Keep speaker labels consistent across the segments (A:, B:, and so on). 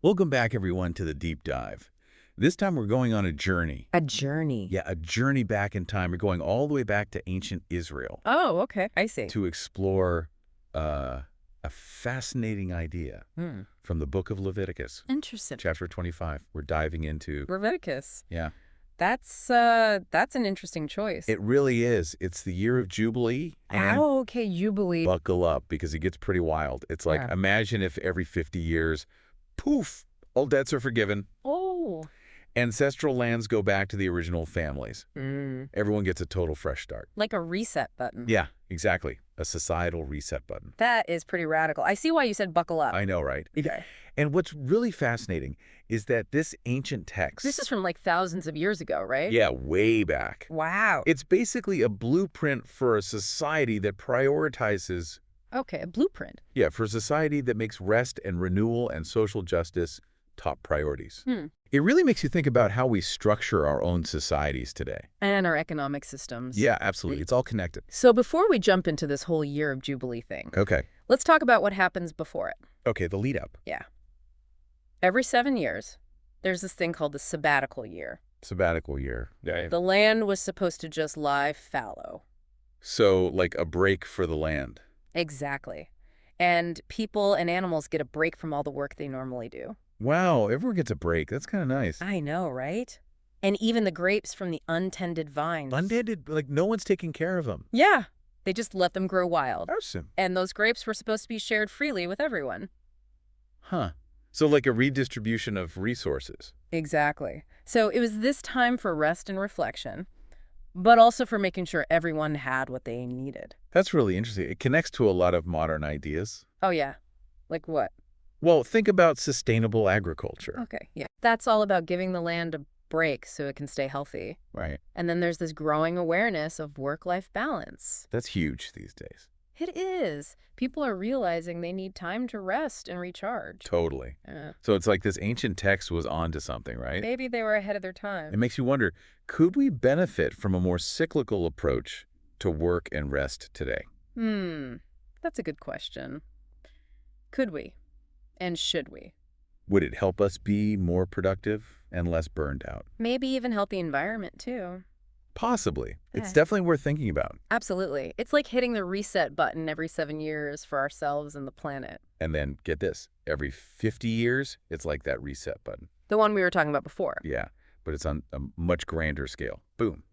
A: Welcome back, everyone, to the deep dive. This time we're going on a journey.
B: A journey.
A: Yeah, a journey back in time. We're going all the way back to ancient Israel
B: Oh, okay. I see.
A: to explore a fascinating idea from the book of Leviticus,
B: Interesting.
A: chapter 25. We're diving into...
B: Leviticus.
A: Yeah.
B: That's an interesting choice.
A: It really is. It's the year of Jubilee. And
B: Oh, okay, Jubilee.
A: buckle up, because it gets pretty wild. It's like,
B: Yeah.
A: imagine if every 50 years, poof, all debts are forgiven.
B: Oh.
A: Ancestral lands go back to the original families.
B: Mm.
A: Everyone gets a total fresh start.
B: Like a reset button.
A: Yeah, exactly. A societal reset button.
B: That is pretty radical. I see why you said buckle up.
A: I know, right?
B: Okay.
A: And what's really fascinating is that this ancient text...
B: This is from like thousands of years ago, right?
A: Yeah, way back.
B: Wow.
A: It's basically a blueprint for a society that prioritizes...
B: Okay, a blueprint.
A: Yeah, for a society that makes rest and renewal and social justice top priorities. It really makes you think about how we structure our own societies today.
B: And our economic systems.
A: Yeah, absolutely. It's all connected.
B: So before we jump into this whole Year of Jubilee thing,
A: Okay.
B: let's talk about what happens before it.
A: Okay, the lead up.
B: Yeah. Every 7 years, there's this thing called the Sabbatical Year.
A: Sabbatical year. Yeah.
B: The land was supposed to just lie fallow.
A: So, like a break for the land.
B: Exactly. And people and animals get a break from all the work they normally do.
A: Wow, everyone gets a break. That's kind of nice.
B: I know, right? And even the grapes from the untended vines.
A: Untended, like no one's taking care of them.
B: Yeah. They just let them grow wild.
A: Awesome.
B: And those grapes were supposed to be shared freely with everyone.
A: Huh. So like a redistribution of resources.
B: Exactly. So it was this time for rest and reflection, but also for making sure everyone had what they needed.
A: That's really interesting. It connects to a lot of modern ideas.
B: Oh, yeah. Like what?
A: Well, think about sustainable agriculture.
B: Okay, yeah. That's all about giving the land a break so it can stay healthy.
A: Right.
B: And then there's this growing awareness of work-life balance.
A: That's huge these days.
B: It is. People are realizing they need time to rest and recharge.
A: Totally. So it's like this ancient text was onto something, right?
B: Maybe they were ahead of their time.
A: It makes you wonder, could we benefit from a more cyclical approach to work and rest today?
B: That's a good question. Could we? And should we?
A: Would it help us be more productive and less burned out?
B: Maybe even help the environment, too.
A: Possibly. It's
B: Yeah.
A: definitely worth thinking about.
B: Absolutely. It's like hitting the reset button every 7 years for ourselves and the planet.
A: And then, get this, every 50 years, it's like that reset button.
B: The one we were talking about before.
A: Yeah, but it's on a much grander scale. Boom.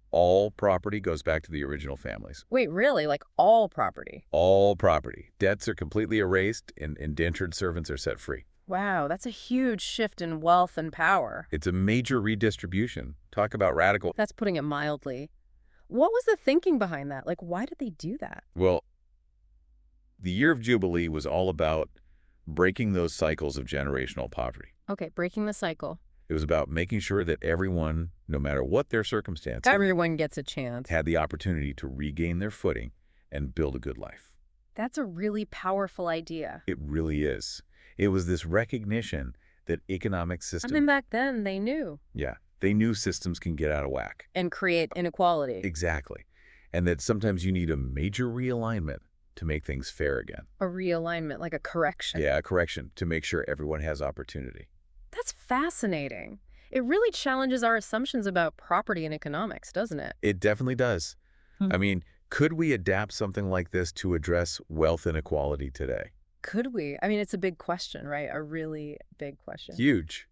A: All property goes back to the original families.
B: Wait, really? Like all property?
A: All property. Debts are completely erased and indentured servants are set free.
B: Wow, that's a huge shift in wealth and power.
A: It's a major redistribution. Talk about radical.
B: That's putting it mildly. What was the thinking behind that? Like, why did they do that?
A: Well, the Year of Jubilee was all about breaking those cycles of generational poverty.
B: Okay, breaking the cycle.
A: It was about making sure that everyone, no matter what their circumstances,
B: Everyone gets a chance.
A: had the opportunity to regain their footing and build a good life.
B: That's a really powerful idea.
A: It really is. It was this recognition that economic systems...
B: I mean, back then, they knew.
A: Yeah, they knew systems can get out of whack.
B: And create inequality.
A: Exactly. And that sometimes you need a major realignment to make things fair again.
B: A realignment, like a correction.
A: Yeah, a correction to make sure everyone has opportunity.
B: That's fascinating. It really challenges our assumptions about property and economics, doesn't it?
A: It definitely does. I mean, could we adapt something like this to address wealth inequality today?
B: Could we? I mean, it's a big question, right? A really big question.
A: Huge.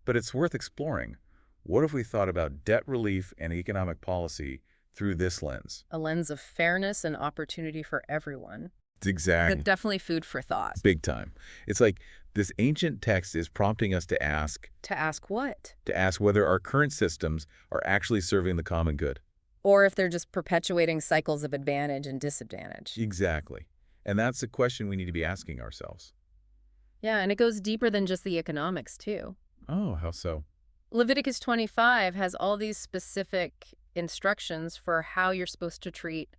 A: But it's worth exploring. What if we thought about debt relief and economic policy through this lens?
B: A lens of fairness and opportunity for everyone.
A: Exactly.
B: But definitely food for thought.
A: Big time. It's like this ancient text is prompting us to ask...
B: To ask what?
A: To ask whether our current systems are actually serving the common good.
B: Or if they're just perpetuating cycles of advantage and disadvantage.
A: Exactly. And that's the question we need to be asking ourselves.
B: Yeah, and it goes deeper than just the economics, too.
A: Oh, how so?
B: Leviticus 25 has all these specific instructions for how you're supposed to treat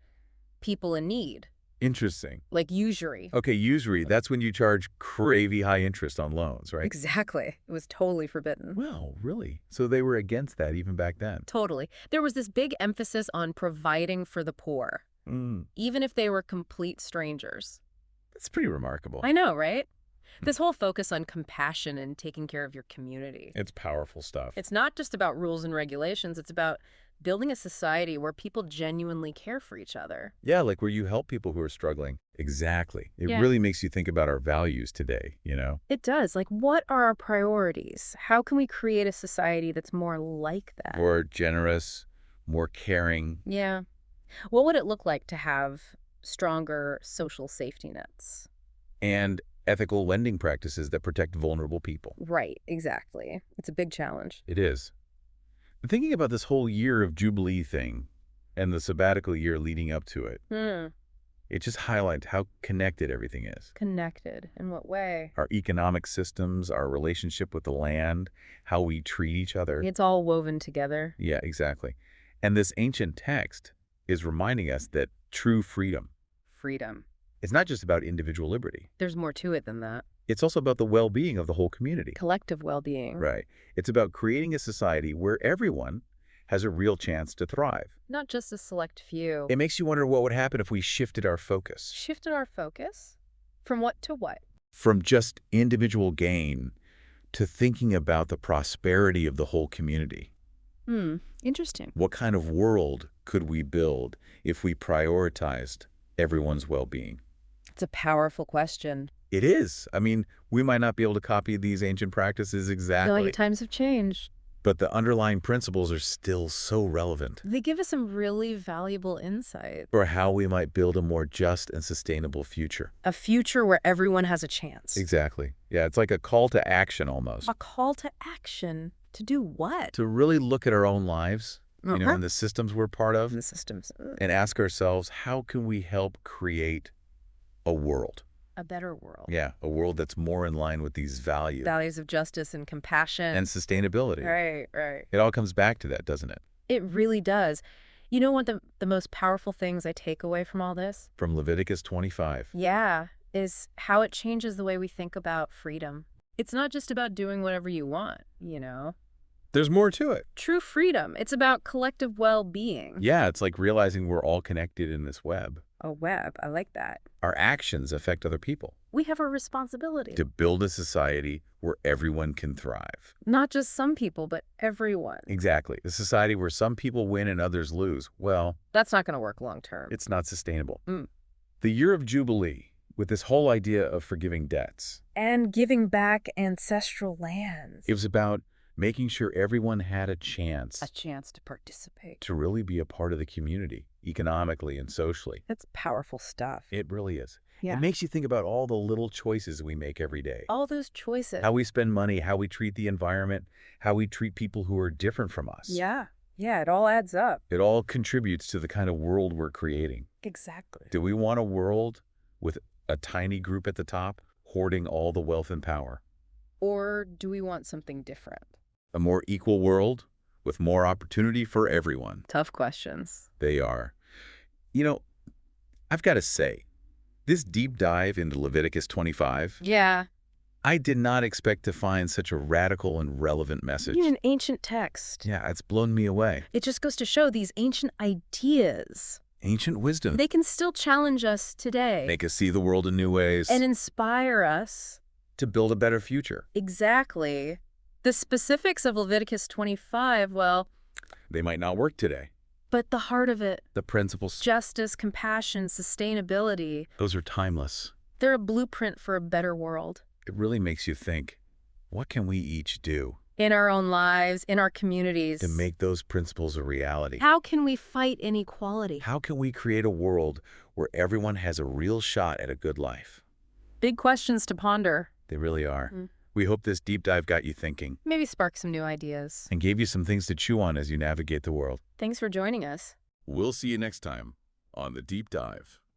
B: people in need.
A: Interesting.
B: Like usury.
A: Okay, usury, that's when you charge crazy high interest on loans, right?
B: Exactly. It was totally forbidden.
A: Well, really? So they were against that even back then?
B: Totally. There was this big emphasis on providing for the poor, even if they were complete strangers.
A: That's pretty remarkable.
B: I know, right? This whole focus on compassion and taking care of your community.
A: It's powerful stuff.
B: It's not just about rules and regulations. It's about building a society where people genuinely care for each other.
A: Yeah, like where you help people who are struggling. Exactly. It
B: Yeah.
A: really makes you think about our values today, you know?
B: It does. Like, what are our priorities? How can we create a society that's more like that?
A: More generous, more caring.
B: Yeah. What would it look like to have stronger social safety nets?
A: And ethical lending practices that protect vulnerable people.
B: Right, exactly. It's a big challenge.
A: It is. Thinking about this whole Year of Jubilee thing and the sabbatical year leading up to it, it just highlights how connected everything is.
B: Connected. In what way?
A: Our economic systems, our relationship with the land, how we treat each other.
B: It's all woven together.
A: Yeah, exactly. And this ancient text is reminding us that true freedom
B: Freedom.
A: is not just about individual liberty.
B: There's more to it than that.
A: It's also about the well-being of the whole community.
B: Collective well-being.
A: Right. It's about creating a society where everyone has a real chance to thrive.
B: Not just a select few.
A: It makes you wonder what would happen if we shifted our focus
B: Shifted our focus? From what to what?
A: from just individual gain to thinking about the prosperity of the whole community.
B: Interesting.
A: What kind of world could we build if we prioritized everyone's well-being?
B: It's a powerful question.
A: It is. I mean, we might not be able to copy these ancient practices exactly,
B: No, times have changed.
A: but the underlying principles are still so relevant
B: They give us some really valuable insight.
A: for how we might build a more just and sustainable future.
B: A future where everyone has a chance.
A: Exactly. Yeah, it's like a call to action almost.
B: A call to action. To do what?
A: To really look at our own lives, and the systems we're part of,
B: The systems.
A: and ask ourselves, how can we help create a world?
B: A better world.
A: Yeah, a world that's more in line with these values
B: Values of justice and compassion.
A: and sustainability.
B: Right.
A: It all comes back to that, doesn't it?
B: It really does. You know what the most powerful things I take away from all this?
A: From Leviticus 25.
B: Yeah, is how it changes the way we think about freedom. It's not just about doing whatever you want, you know?
A: There's more to it.
B: True freedom. It's about collective well-being.
A: Yeah, it's like realizing we're all connected in this web.
B: A web. I like that.
A: Our actions affect other people.
B: We have a responsibility.
A: To build a society where everyone can thrive.
B: Not just some people, but everyone.
A: Exactly. A society where some people win and others lose. Well,
B: That's not going to work long term.
A: it's not sustainable.
B: Mm.
A: The Year of Jubilee, with this whole idea of forgiving debts,
B: And giving back ancestral lands.
A: it was about making sure everyone had a chance
B: A chance to participate.
A: to really be a part of the community, economically and socially.
B: That's powerful stuff.
A: It really is.
B: Yeah.
A: It makes you think about all the little choices we make every day.
B: All those choices.
A: How we spend money, how we treat the environment, how we treat people who are different from us.
B: Yeah, it all adds up.
A: It all contributes to the kind of world we're creating.
B: Exactly.
A: Do we want a world with a tiny group at the top hoarding all the wealth and power?
B: Or do we want something different?
A: A more equal world with more opportunity for everyone?
B: Tough questions.
A: They are. You know, I've got to say, this deep dive into Leviticus 25,
B: Yeah.
A: I did not expect to find such a radical and relevant message.
B: An ancient text.
A: Yeah, it's blown me away.
B: It just goes to show these ancient ideas.
A: Ancient wisdom.
B: They can still challenge us today.
A: Make us see the world in new ways.
B: And inspire us.
A: To build a better future.
B: Exactly. The specifics of Leviticus 25, well,
A: They might not work today.
B: but the heart of it,
A: The principles,
B: justice, compassion, sustainability,
A: those are timeless.
B: they're a blueprint for a better world.
A: It really makes you think, what can we each do
B: In our own lives, in our communities.
A: to make those principles a reality?
B: How can we fight inequality?
A: How can we create a world where everyone has a real shot at a good life?
B: Big questions to ponder.
A: They really are. We hope this deep dive got you thinking
B: Maybe spark some new ideas.
A: and gave you some things to chew on as you navigate the world.
B: Thanks for joining us.
A: We'll see you next time on The Deep Dive.